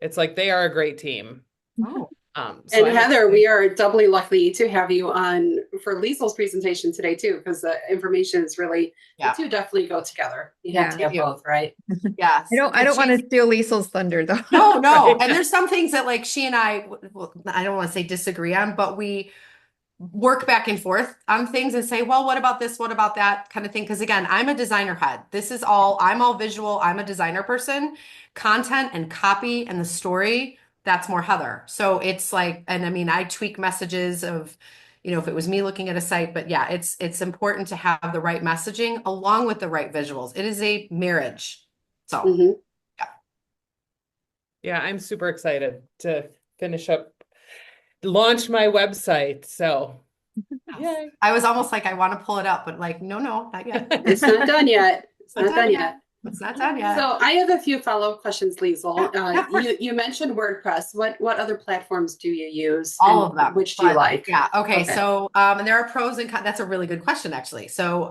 It's like they are a great team. Oh, So And I'm Heather, excited. we are doubly lucky to have you on for Liesl's presentation today too, because the information is really, Yeah. the two definitely go together. You have to Yeah. have both, right? yes. I don't want to steal Liesl's thunder though. No, no. Right. And there's some things that like she and I, well, I don't want to say disagree on, but we work back and forth on things and say, well, what about this? What about that kind of thing? Because again, I'm a designer head. I'm all visual. I'm a designer person. Content and copy and the story, that's more Heather. So it's like, and I mean, I tweak messages of, if it was me looking at a site, but yeah, it's important to have the right messaging along with the right visuals. It is a marriage. So Mhm. Yeah, I'm super excited to launch my website. So yay. I was almost like, I want to pull it up, but like, no, not yet. It's not done yet. It's not done yet. It's not done yet. So I have a few follow-up questions, Liesl. Yeah, of course. You mentioned WordPress. What other platforms do you use? All and of them. Which do you But, like? Yeah. Okay. Okay. So, and there are pros and cons. That's a really good question, actually. So,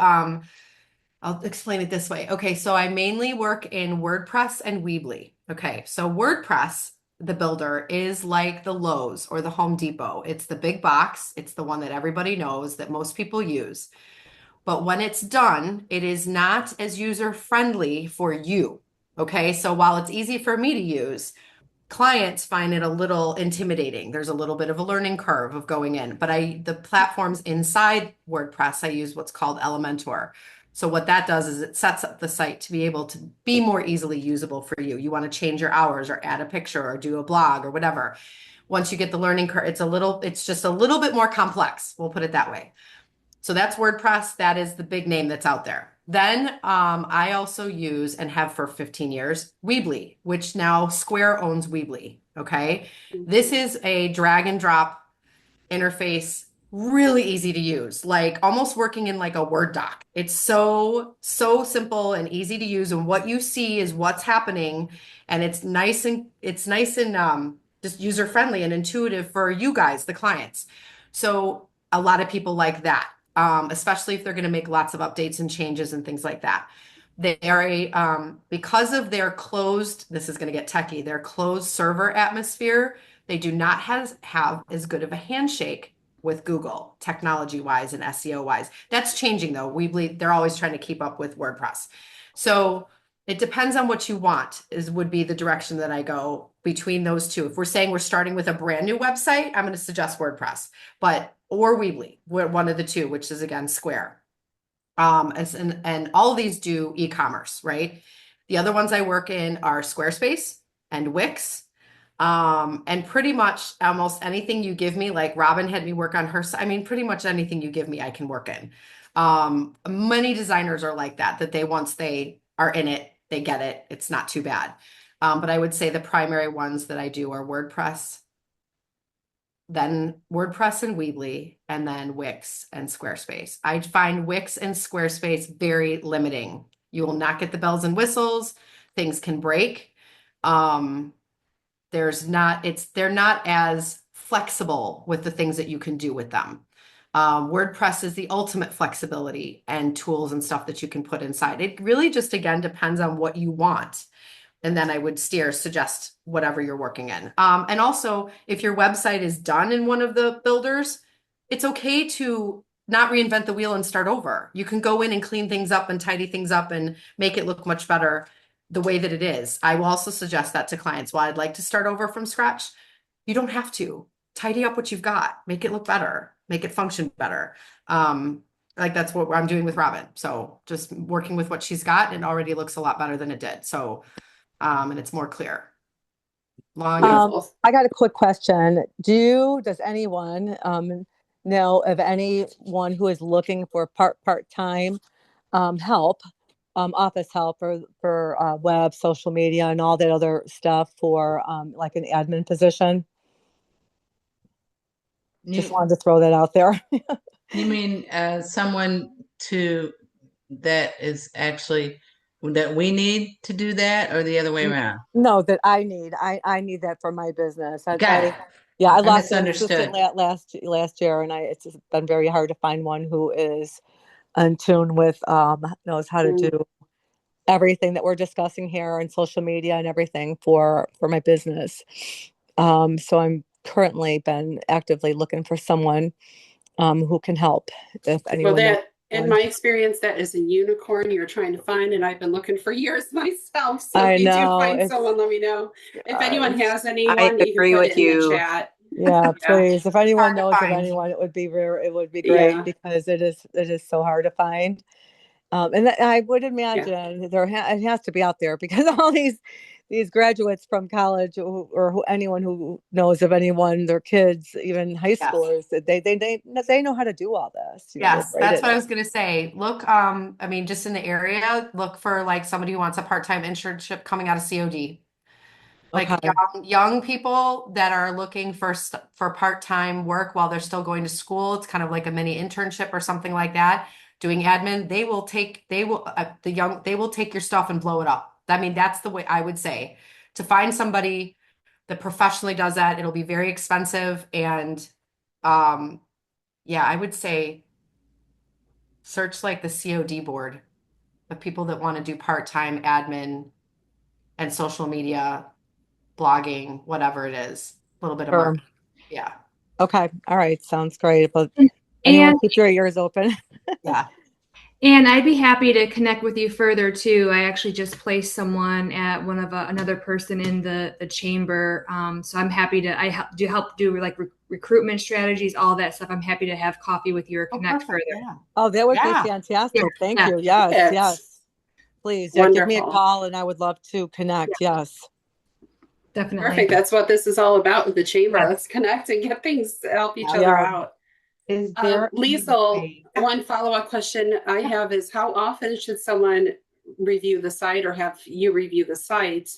I'll explain it this way. Okay. So I mainly work in WordPress and Weebly. Okay. So WordPress, the builder, is like the Lowe's or the Home Depot. It's the big box. It's the one that everybody knows that most people use. But when it's done, it is not as user friendly for you. Okay. So while it's easy for me to use, clients find it a little intimidating. There's a little bit of a learning curve of going in, but the platforms inside WordPress, I use what's called Elementor. So what that does is it sets up the site to be able to be more easily usable for you. You want to change your hours or add a picture or do a blog or whatever. Once you get the learning curve, it's just a little bit more complex. We'll put it that way. So that's WordPress. That is the big name that's out there. Then I also use and have for 15 years Weebly, which now Square owns Weebly. Okay. This is a drag and drop interface really easy to use, like almost working in like a Word doc. It's so simple and easy to use, and what you see is what's happening, and it's nice and just user friendly and intuitive for you guys, the clients. So a lot of people like that, especially if they're going to make lots of updates and changes and things like that. They are because of their closed, this is going to get techie, their closed server atmosphere, they do not have as good of a handshake with Google, technology wise and SEO wise. That's changing though. We believe they're always trying to keep up with WordPress. So it depends on what you want, would be the direction that I go between those two. If we're saying we're starting with a brand new website, I'm going to suggest WordPress, or Weebly, one of the two, which is again Square. And all of these do e-commerce, right? The other ones I work in are Squarespace and Wix. And pretty much almost anything you give me, like Robin had me work on her. I mean, pretty much anything you give me, I can work in. Many designers are like that once they are in it, they get it. It's not too bad. But I would say the primary ones that I do are WordPress, then WordPress and Weebly, and then Wix and Squarespace. I find Wix and Squarespace very limiting. You will not get the bells and whistles. Things can break. They're not as flexible with the things that you can do with them. WordPress is the ultimate flexibility and tools and stuff that you can put inside. It really just, again, depends on what you want. And then I would suggest whatever you're working in. And also, if your website is done in one of the builders, it's okay to not reinvent the wheel and start over. You can go in and clean things up and tidy things up and make it look much better the way that it is. I will also suggest that to clients. While I'd like to start over from scratch, you don't have to. Tidy up what you've got, make it look better, make it function better. Like that's what I'm doing with Robin. So just working with what she's got, it already looks a lot better than it did. So, and it's more clear. Beautiful. I got a quick question. Does anyone know of anyone who is looking for part-time help, office help for web, social media, and all that other stuff for like an admin position? Just You, wanted to throw that out there. you mean someone that is actually that we need to do that, or the other way around? No, that I need. I need that for my business. Got it. Yeah, I I lost an assistant misunderstood. last year, and it's just been very hard to find one who is in tune with knows how to do everything that we're discussing here on social media and everything for my business. So I'm currently been actively looking for someone who can help. If Well, anyone knows that, in anyone. my experience, that is a unicorn you're trying to find, and I've been looking for years myself. So I if you do know find it's. someone, let me know. If anyone has I anyone, you can agree put it with in the you. chat. Yeah, Yeah. please. If anyone Hard to knows of find. anyone, it would be it would be great Yeah. because it is so hard to find. And I would Yeah. imagine it has to be out there because all these graduates from college or anyone who knows of anyone, their kids, even high Yes. schoolers, they know how to do all this. They're Yes, great that's at what I it. was gonna say. Look, I mean, just in the area, look for like somebody who wants a part-time internship coming out of COD. Like Okay. young people that are looking for part-time work while they're still going to school. It's kind of like a mini internship or something like that. Doing admin, they will take your stuff and blow it up. I mean, that's the way I would say to find somebody that professionally does that. It'll be very expensive, and yeah, I would say search like the COD board of people that want to do part-time admin and social media, blogging, whatever it is, a little bit of Sure. marketing. Yeah. Okay. All right. Sounds great. But anyone And keep your ears open. Yeah. and I'd be happy to connect with you further too. I actually just placed someone at one of another person in the chamber. So I'm happy to help do like recruitment strategies, all that stuff. I'm happy to have coffee with you or Oh, connect perfect. further. Yeah. Oh, that would be Yeah. fantastic. Yeah, Thank yeah. you. Yes. Perfect. Yes. Please. Yeah. Give me a Wonderful. call and I would love to connect. Yes. Definitely. Perfect. That's what this is all about with the chamber. Yeah. Let's connect and get things, help each Yeah. other Yeah. out. Is there Lisl, Yeah. one follow-up question I have is how often should someone review the site or have you review the site?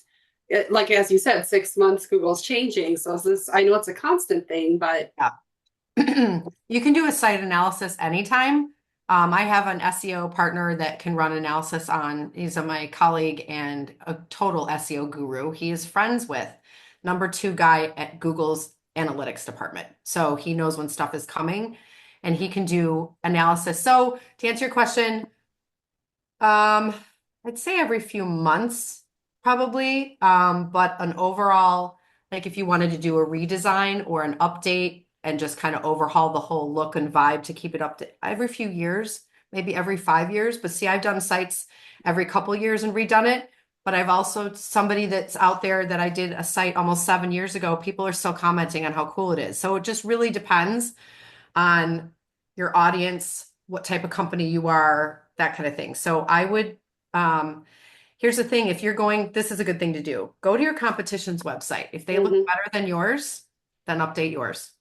Like, as you said, 6 months, Google's changing. So I know it's a constant thing, but Yeah. You can do a site analysis anytime. I have an SEO partner that can run analysis on, he's my colleague and a total SEO guru. He is friends with #2 guy at Google's analytics department. So he knows when stuff is coming and he can do analysis. So to answer your question, I'd say every few months, probably. But an overall, like if you wanted to do a redesign or an update and just kind of overhaul the whole look and vibe to keep it up to every few years, maybe every 5 years. But see, I've done sites every couple years and redone it. But I've also somebody that's out there that I did a site almost 7 years ago. People are still commenting on how cool it is. So it just really depends on your audience, what type of company you are, that kind of thing. So I would, here's the thing, if you're going, this is a good thing to do. Go to your competition's website. If they look better than yours, then update yours.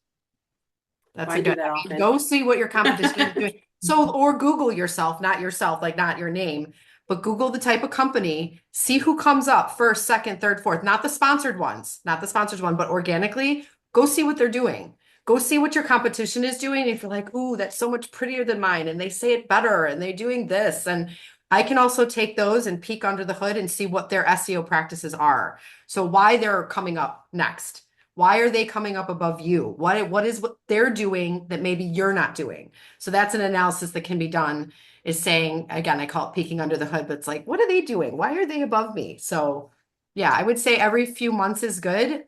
That's I a do good, that I mean, often. go see what your competition is doing. So, or Google yourself, not yourself, like not your name, but Google the type of company, see who comes up first, second, third, fourth, not the sponsored ones, not the sponsored one, but organically, go see what they're doing. Go see what your competition is doing. If you're like, ooh, that's so much prettier than mine, and they say it better, and they're doing this. And I can also take those and peek under the hood and see what their SEO practices are. So why they're coming up next. Why are they coming up above you? What is what they're doing that maybe you're not doing? So that's an analysis that can be done, is saying, again, I call it peeking under the hood, but it's like, what are they doing? Why are they above me? So yeah, I would say every few months is good.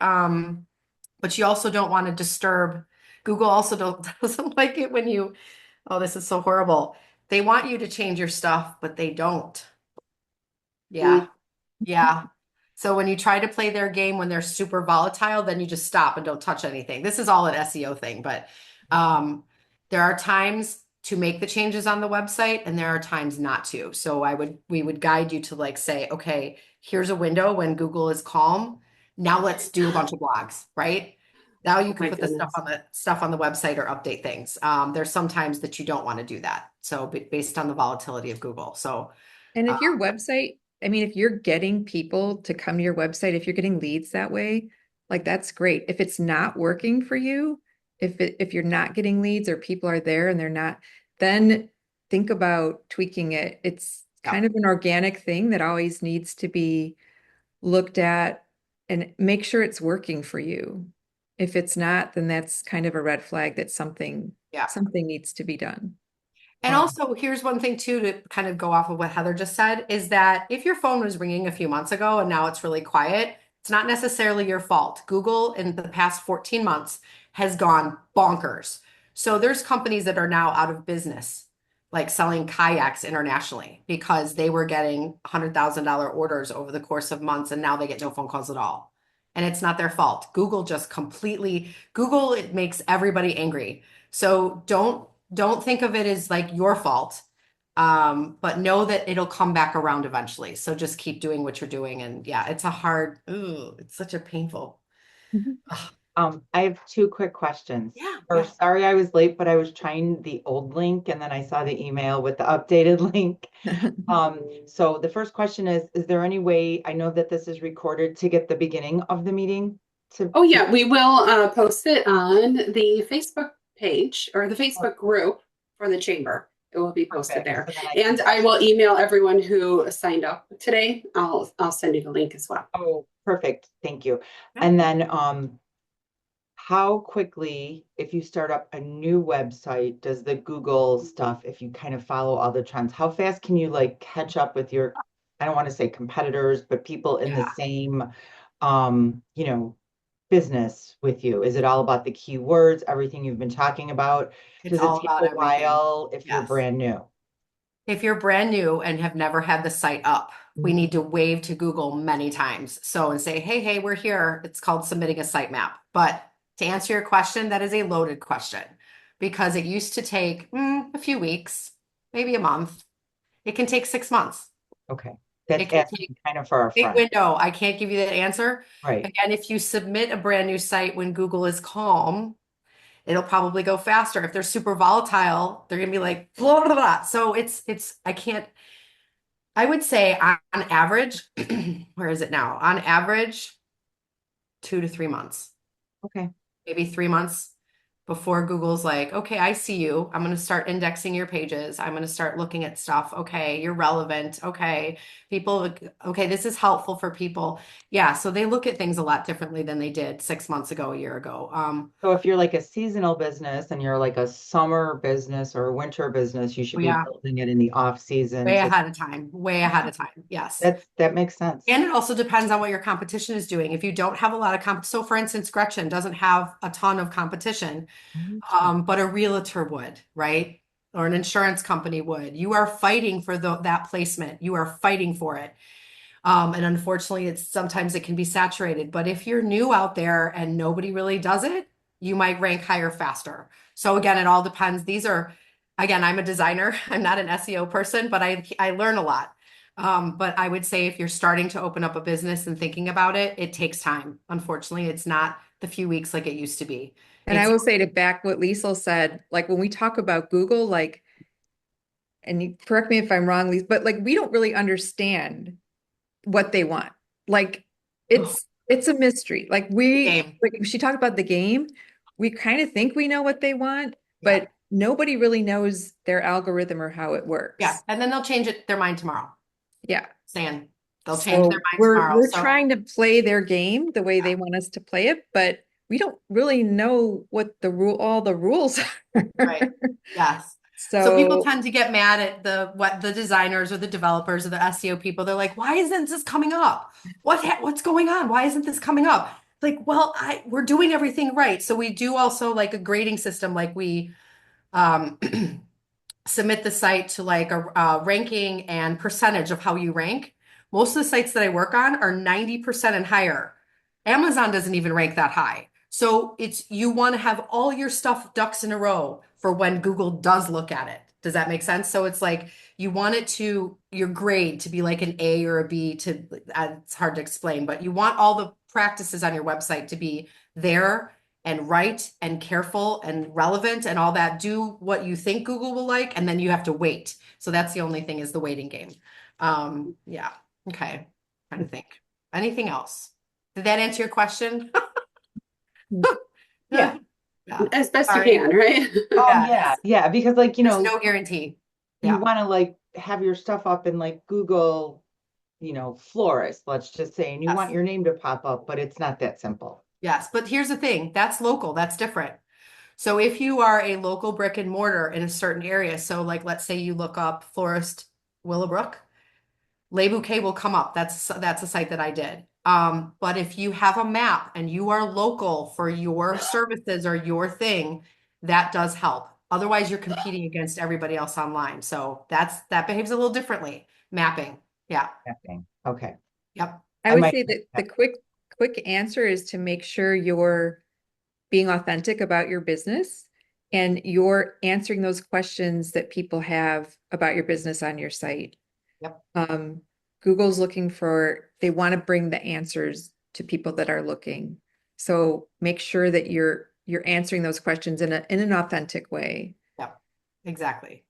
But you also don't want to disturb. Google also doesn't like it when you, oh, this is so horrible. They want you to change your stuff, but they don't. Yeah. Yeah. So when you try to play their game when they're super volatile, then you just stop and don't touch anything. This is all an SEO thing, but there are times to make the changes on the website and there are times not to. So we would guide you to like say, okay, here's a window when Google is calm. Now let's do a bunch of blogs, right? Now you can my put the goodness. stuff on the website or update things. There's sometimes that you don't want to do that. So based on the volatility of Google. So And if your website, I mean, if you're getting people to come to your website, if you're getting leads that way, like that's great. If it's not working for you, if you're not getting leads or people are there and they're not, then think about tweaking it. It's Yeah. kind of an organic thing that always needs to be looked at and make sure it's working for you. If it's not, then that's kind of a red flag that something needs to be done. And also, here's one thing too, to kind of go off of what Heather just said, is that if your phone was ringing a few months ago and now it's really quiet, it's not necessarily your fault. Google in the past 14 months has gone bonkers. So there's companies that are now out of business, like selling kayaks internationally because they were getting $100,000 orders over the course of months and now they get no phone calls at all. And it's not their fault. Google just Google, it makes everybody angry. So don't think of it as like your fault, but know that it'll come back around eventually. So just keep doing what you're doing. And yeah, it's it's such a painful. I have two quick questions. Yeah, First, sorry I was late, but I was trying the old link and then I saw the email with the updated link. So the first question is there any way, I know that this is recorded, to get the beginning of the meeting? Oh yeah, we will post it on the Facebook page or the Facebook group for the chamber. It will be posted Perfect. there. So then And I will email everyone who signed up today. I'll send you the link as well. Oh, perfect. Thank you. Yeah. And then how quickly, if you start up a new website, does the Google stuff, if you kind of follow all the trends, how fast can you like catch up with your, I don't want to say competitors, but people in the Yeah. same, business with you? Is it all about the keywords, everything you've been talking about? It's Does it all take about a everything. while if you're Yes. brand new? If you're brand new and have never had the site up, we need to wave to Google many times. So and say, hey, we're here. It's called submitting a sitemap. But to answer your question, that is a loaded question because it used to take a few weeks, maybe a month. It can take 6 months. Okay. It That's can asking take kind of for our big friend. window. I can't give you that answer. Right. Again, if you submit a brand new site when Google is calm, it'll probably go faster. If they're super volatile, they're gonna be like blah, blah, blah. So I would say on average, where is it now? On average, 2 to 3 months, Okay. maybe 3 months. before Google's like, okay, I see you. I'm going to start indexing your pages. I'm going to start looking at stuff. Okay, you're relevant. Okay, people, okay, this is helpful for people. Yeah, so they look at things a lot differently than they did 6 months ago, a year ago. So if you're like a seasonal business and you're like a summer business or a winter business, you should be Yeah, building it in the off season way to ahead of time, way ahead of time. Yes. that makes sense. And it also depends on what your competition is doing. If you don't have a lot of so for instance, Gretchen doesn't have a ton of competition, but a realtor would, right? Or an insurance company would. You are fighting for that placement. You are fighting for it. And unfortunately, sometimes it can be saturated. But if you're new out there and nobody really does it, you might rank higher faster. So again, it all depends. Again, I'm a designer. I'm not an SEO person, but I learn a lot. But I would say if you're starting to open up a business and thinking about it, it takes time. Unfortunately, it's not the few weeks like it used to be. And I will say to back what Liesl said, like when we talk about Google, like, and you correct me if I'm wrong, Liesl, but like we don't really understand what they want. Like it's a mystery. Like Game. like she talked about the game, we kind of think we know what they want, Yeah. but nobody really knows their algorithm or how it works. Yeah. And then they'll change their mind tomorrow. Yeah. Saying they'll change their mind we're tomorrow. we're So trying to play their game the way they want us to play it, but we don't really know what all the rules are. right. Yes. So people So tend to get mad at the designers or the developers or the SEO people. They're like, why isn't this coming up? What's going on? Why isn't this coming up? Like, well, we're doing everything right. So we do also like a grading system, like we um submit the site to like a ranking and percentage of how you rank. Most of the sites that I work on are 90% and higher. Amazon doesn't even rank that high. So you want to have all your stuff ducks in a row for when Google does look at it. Does that make sense? So it's like you want your grade to be like an A or a B it's hard to explain, but you want all the practices on your website to be there and right and careful and relevant and all that. Do what you think Google will like, and then you have to wait. So that's the only thing is the waiting game. Yeah. Okay. Trying to think. Anything else? Did that answer your question? Yeah. Yeah. As best Sorry. you can, right? Yeah, because like, There's no guarantee. you Yeah. want to like have your stuff up in like Google, florist, let's just say, and you Yes. want your name to pop up, but it's not that simple. Yes. But here's the thing. That's local. That's different. So if you are a local brick and mortar in a certain area, so like, let's say you look up Florist Willowbrook, Les Bouquet will come up. That's a site that I did. But if you have a map and you are local for your services or your thing, that does help. Otherwise, you're competing against everybody else online. So that behaves a little differently. Mapping. Yeah. Okay. Yep. I I would might- say that the quick answer is to make sure you're being authentic about your business and you're answering those questions that people have about your business on your site. Yep. Google's they want to bring the answers to people that are looking. So make sure that you're answering those questions in an authentic way. Yep. Exactly.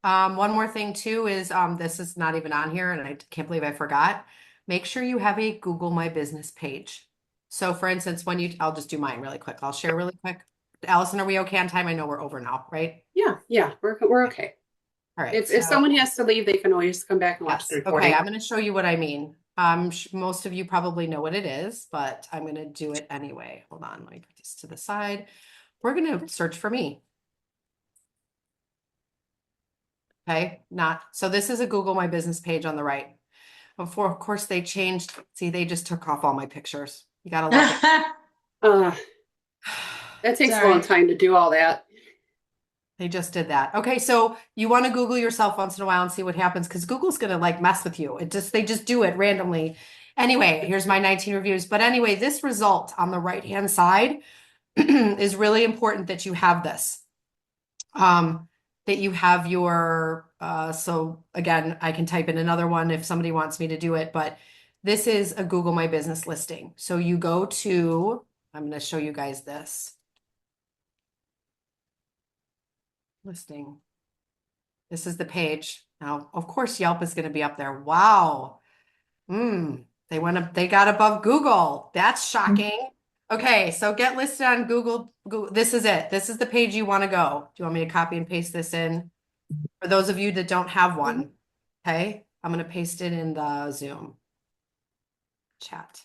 One more thing too is this is not even on here and I can't believe I forgot. Make sure you have a Google My Business page. So for instance, I'll just do mine really quick. I'll share really quick. Allison, are we okay on time? I know we're over now, right? Yeah, we're okay. All right. If someone has to leave, they can always come back and watch the Yes. recording. Okay, I'm going to show you what I mean. Most of you probably know what it is, but I'm going to do it anyway. Hold on, let me put this to the side. We're going to search for me. Okay, so this is a Google My Business page on the right. Before, of course, they changed. See, they just took off all my pictures. You gotta love it. That takes a Sorry. long time to do all that. They just did that. Okay, so you want to Google yourself once in a while and see what happens because Google's gonna like mess with you. They just do it randomly. Anyway, here's my 19 reviews. But anyway, this result on the right-hand side is really important that you have this. That you have so again, I can type in another one if somebody wants me to do it, but this is a Google My Business listing. So you go to, I'm going to show you guys this listing. This is the page. Now, of course, Yelp is going to be up there. Wow. They got above Google. That's shocking. Okay, so get listed on Google. Google. This is it. This is the page you want to go. Do you want me to copy and paste this in? For those of you that don't have one, okay, I'm going to paste it in the Zoom chat.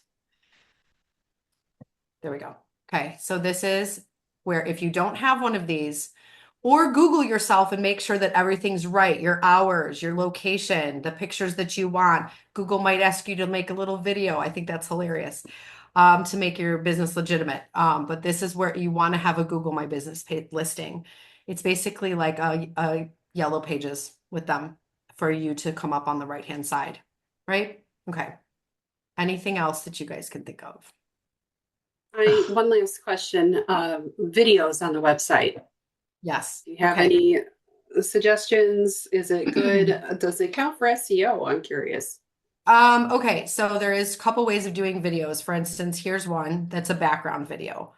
There we go. Okay, so this is where if you don't have one of these, or Google yourself and make sure that everything's right, your hours, your location, the pictures that you want. Google might ask you to make a little video. I think that's hilarious, to make your business legitimate. But this is where you want to have a Google My Business listing. It's basically like a yellow pages with them for you to come up on the right-hand side, right? Okay. Anything else that you guys can think of? One last question, videos on the website. Yes. Do you have Okay. any suggestions? Is it good? Does it count for SEO? I'm curious. Okay, so there is a couple ways of doing videos. For instance, here's one that's a background video.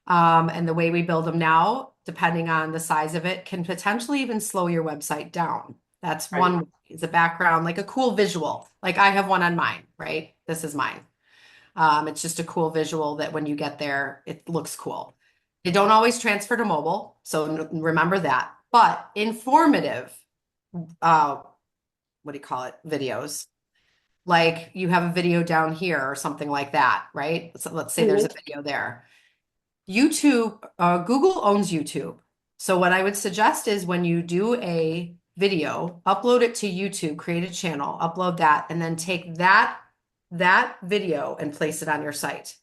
And the way we build them now, depending on the size of it, can potentially even slow your website down. That's Right. one way. It's a background, like a cool visual. Like I have one on mine, right? This is mine. It's just a cool visual that when you get there, it looks cool. They don't always transfer to mobile, so remember that. But informative, what do you call it? Videos. Like you have a video down here or something like that, right? So let's say there's a video there. YouTube, Google owns YouTube. So what I would suggest is when you do a video, upload it to YouTube, create a channel, upload that, and then take that video and place it on your site.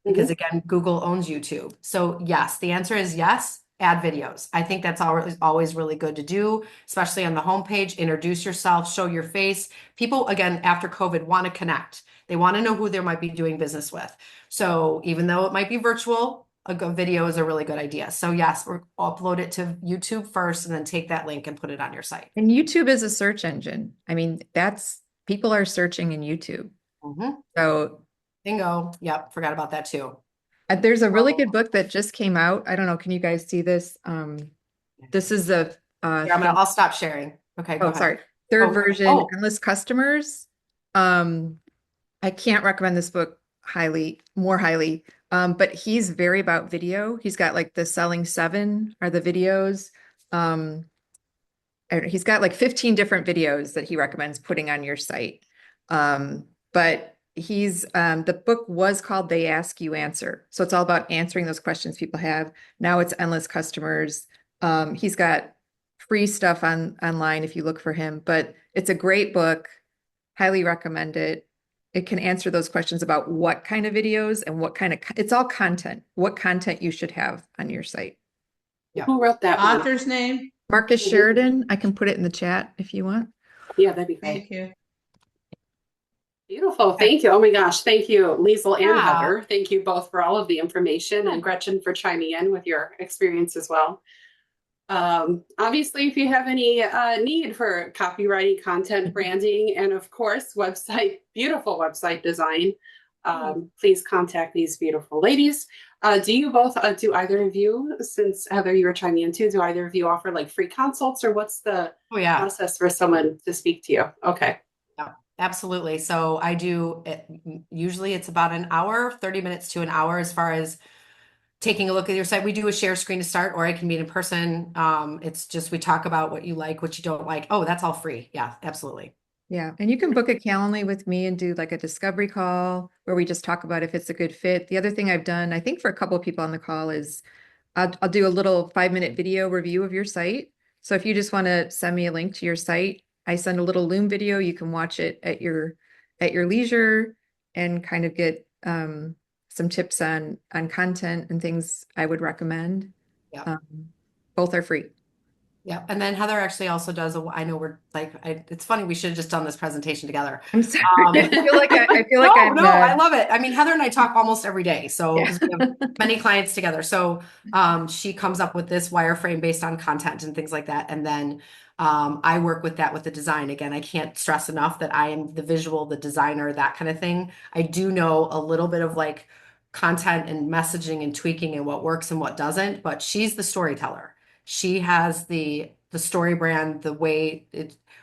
Because again, Google owns YouTube. So yes, the answer is yes, add videos. I think that's always really good to do, especially on the homepage. Introduce yourself, show your face. People, again, after COVID, want to connect. They want to know who they might be doing business with. So even though it might be virtual, a good video is a really good idea. So yes, upload it to YouTube first and then take that link and put it on your site. And YouTube is a search engine. I mean, people are searching in YouTube. So Bingo. Yep. Forgot about that too. there's a really good book that just came out. I don't know. Can you guys see this? This is the I'll stop sharing. Okay. Go ahead. sorry. Third version, Oh. Endless Customers. I can't recommend this book more highly. But he's very about video. He's got like the Selling 7 are the videos. He's got like 15 different videos that he recommends putting on your site. But the book was called They Ask You Answer. So it's all about answering those questions people have. Now it's Endless Customers. He's got free stuff online if you look for him, but it's a great book. Highly recommend it. It can answer those questions about what kind of videos and it's all content, what content you should have on your site. Yeah. Who wrote that one? Author's name? Marcus Sheridan, I can put it in the chat if you want. Yeah, that'd be great. Thank you. Beautiful. Thank you. Oh my gosh. Thank you, Lisl and Yeah. Heather. Thank you both for all of the information, and Gretchen for chiming in with your experience as well. Obviously, if you have any need for copywriting, content, branding, and of course, beautiful website design, please contact these beautiful ladies. Do you both, do either of you, since Heather, you were chiming in too, do either of you offer like free consults, or what's the process for someone to speak to you? Okay. Absolutely. So I do usually it's about an hour, 30 minutes to an hour as far as taking a look at your site. We do a share screen to start, or I can meet in person. It's just, we talk about what you like, what you don't like. Oh, that's all free. Yeah, absolutely. Yeah. And you can book a Calendly with me and do like a discovery call where we just talk about if it's a good fit. The other thing I've done, I think for a couple of people on the call, is I'll do a little 5-minute video review of your site. So if you just want to send me a link to your site, I send a little Loom video. You can watch it at your leisure and kind of get some tips on content and things I would recommend. Yeah. Both are free. Yeah. And then Heather actually also does I know we're like, it's funny, we should have just done this presentation together. I'm sorry. I feel like I'm I love it. I mean, Heather and I talk almost every day. So Yeah. 'cause we have many clients together. So she comes up with this wireframe based on content and things like that. And then I work with that with the design. Again, I can't stress enough that I am the visual, the designer, that kind of thing. I do know a little bit of like content and messaging and tweaking and what works and what doesn't, but she's the storyteller. She has the story brand, the way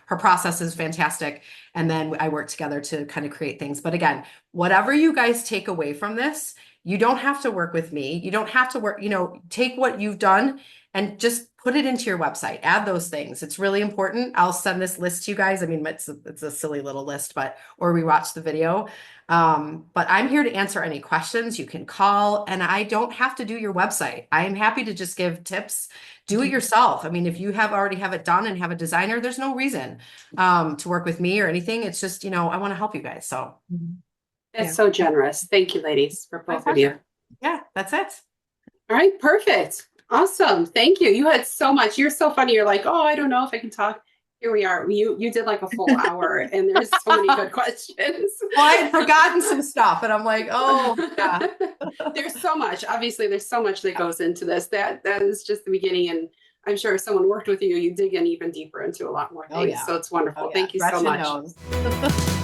her process is fantastic. And then I work together to kind of create things. But again, whatever you guys take away from this, You don't have to work with me. You don't have to work, take what you've done and just put it into your website. Add those things. It's really important. I'll send this list to you guys. I mean, it's a silly little list, or we watch the video. But I'm here to answer any questions. You can call, and I don't have to do your website. I am happy to just give tips. Do it yourself. I mean, if you already have it done and have a designer, there's no reason to work with me or anything. It's just, I want to help you guys. So It's so generous. Thank you, ladies, for My both of you. yeah, that's it. All right, perfect. Awesome. Thank you. You had so much. You're so funny. You're like, oh, I don't know if I can talk. Here we are. You did like a full hour, and there's so many good questions. Well, I had forgotten some stuff, and I'm like, oh, yeah. There's so much. Obviously, there's so much that goes into this. That is just the beginning, and I'm sure if someone worked with you, you dig in even deeper into a lot more things. Oh, yeah. So it's wonderful. Oh, yeah. Thank you so Gretchen much. knows.